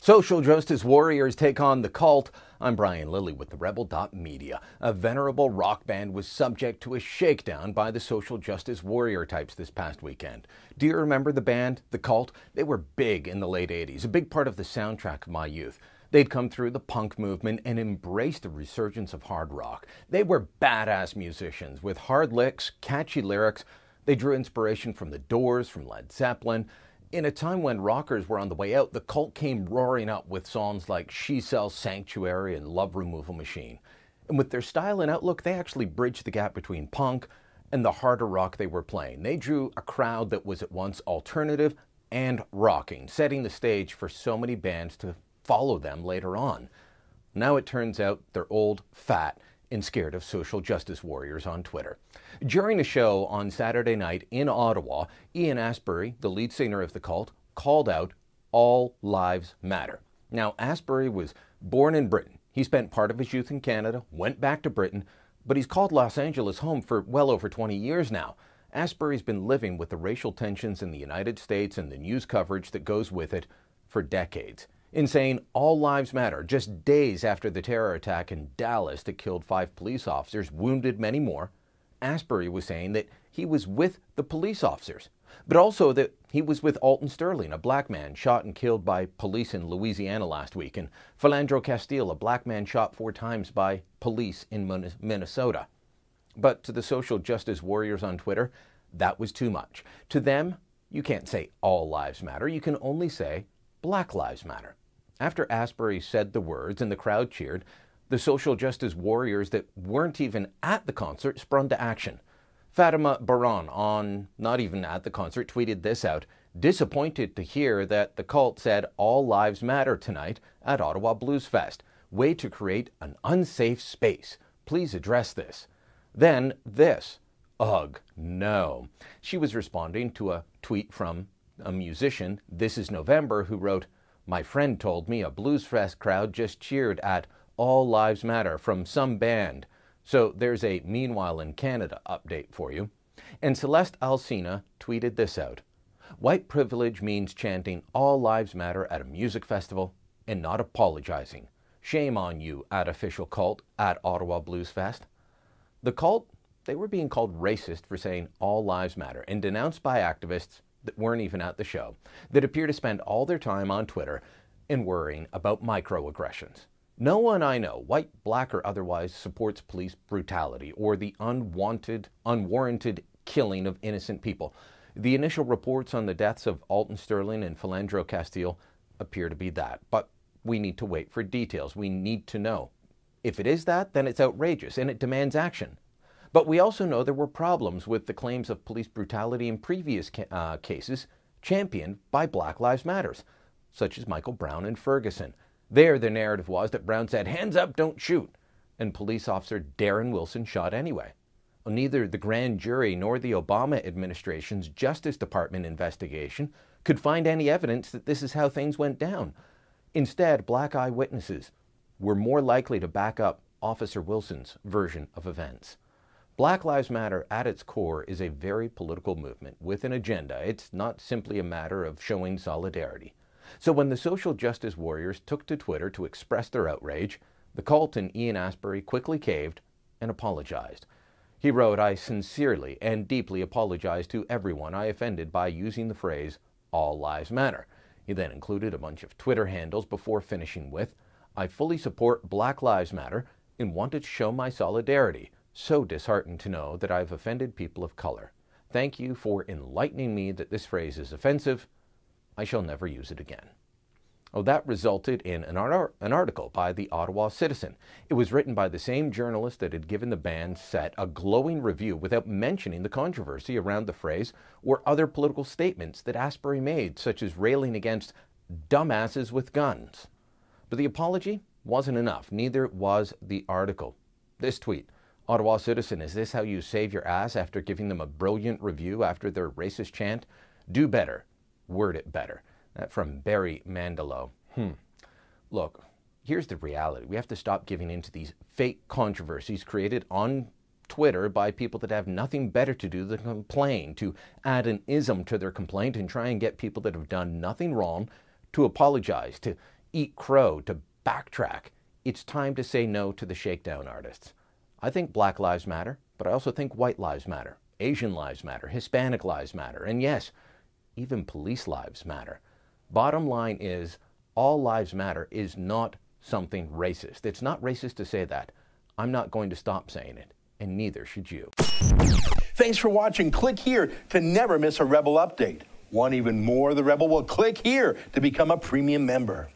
Social justice warriors take on the cult. I'm Brian Lilly with the Rebel.media. A venerable rock band was subject to a shakedown by the social justice warrior types this past weekend. Do you remember the band, the cult? They were big in the late 80s, a big part of the soundtrack of my youth. They'd come through the punk movement and embraced the resurgence of hard rock. They were badass musicians with hard licks, catchy lyrics. They drew inspiration from The Doors, from Led Zeppelin. In a time when rockers were on the way out, the cult came roaring up with songs like She Sells Sanctuary and Love Removal Machine. And with their style and outlook, they actually bridged the gap between punk and the harder rock they were playing. They drew a crowd that was at once alternative and rocking, setting the stage for so many bands to follow them later on. Now it turns out they're old, fat, and scared of social justice warriors on Twitter. During a show on Saturday night in Ottawa, Ian Astbury, the lead singer of the cult, called out, "All lives matter." Now, Astbury was born in Britain. He spent part of his youth in Canada, went back to Britain, but he's called Los Angeles home for well over 20 years now. Astbury's been living with the racial tensions in the United States and the news coverage that goes with it for decades. In saying all lives matter, just days after the terror attack in Dallas that killed 5 police officers, wounded many more, Astbury was saying that he was with the police officers, but also that he was with Alton Sterling, a black man shot and killed by police in Louisiana last week, and Philando Castile, a black man shot 4 times by police in Minnesota. But to the social justice warriors on Twitter, that was too much. To them, you can't say all lives matter. You can only say Black Lives Matter. After Astbury said the words and the crowd cheered, the social justice warriors that weren't even at the concert sprung to action. Fatima Baron, not even at the concert, tweeted this out, "Disappointed to hear that the cult said all lives matter tonight at Ottawa Blues Fest. Way to create an unsafe space. Please address this." Then this. Ugh, no. She was responding to a tweet from a musician, This Is November, who wrote, "My friend told me a Blues Fest crowd just cheered at All Lives Matter from some band." So there's a Meanwhile in Canada update for you. And Celeste Alcina tweeted this out. "White privilege means chanting All Lives Matter at a music festival and not apologizing. Shame on you, at official cult at Ottawa Blues Fest." The cult, they were being called racist for saying All Lives Matter and denounced by activists that weren't even at the show, that appear to spend all their time on Twitter and worrying about microaggressions. No one I know, white, black, or otherwise, supports police brutality or the unwarranted killing of innocent people. The initial reports on the deaths of Alton Sterling and Philando Castile appear to be that, but we need to wait for details. We need to know. If it is that, then it's outrageous and it demands action. But we also know there were problems with the claims of police brutality in previous cases championed by Black Lives Matters, such as Michael Brown and Ferguson. There, the narrative was that Brown said, "Hands up, don't shoot," and police officer Darren Wilson shot anyway. Neither the grand jury nor the Obama administration's Justice Department investigation could find any evidence that this is how things went down. Instead, black eyewitnesses were more likely to back up Officer Wilson's version of events. Black Lives Matter at its core is a very political movement with an agenda. It's not simply a matter of showing solidarity. So when the social justice warriors took to Twitter to express their outrage, the cult and Ian Astbury quickly caved and apologized. He wrote, "I sincerely and deeply apologize to everyone I offended by using the phrase, all lives matter." He then included a bunch of Twitter handles before finishing with, "I fully support Black Lives Matter and wanted to show my solidarity. So disheartened to know that I've offended people of color. Thank you for enlightening me that this phrase is offensive. I shall never use it again." Oh, that resulted in an article by the Ottawa Citizen. It was written by the same journalist that had given the band's set a glowing review without mentioning the controversy around the phrase or other political statements that Astbury made, such as railing against dumbasses with guns. But the apology wasn't enough. Neither was the article. This tweet. Ottawa Citizen, is this how you save your ass after giving them a brilliant review after their racist chant? Do better. Word it better. That from Barry Manilow. Look, here's the reality. We have to stop giving in to these fake controversies created on Twitter by people that have nothing better to do than complain, to add an ism to their complaint and try and get people that have done nothing wrong to apologize, to eat crow, to backtrack. It's time to say no to the shakedown artists. I think Black Lives Matter, but I also think white lives matter, Asian lives matter, Hispanic lives matter, and yes, even police lives matter. Bottom line is, all lives matter is not something racist. It's not racist to say that. I'm not going to stop saying it, and neither should you. Thanks for watching. Click here to never miss a Rebel update. Want even more of the Rebel? Well, click here to become a premium member.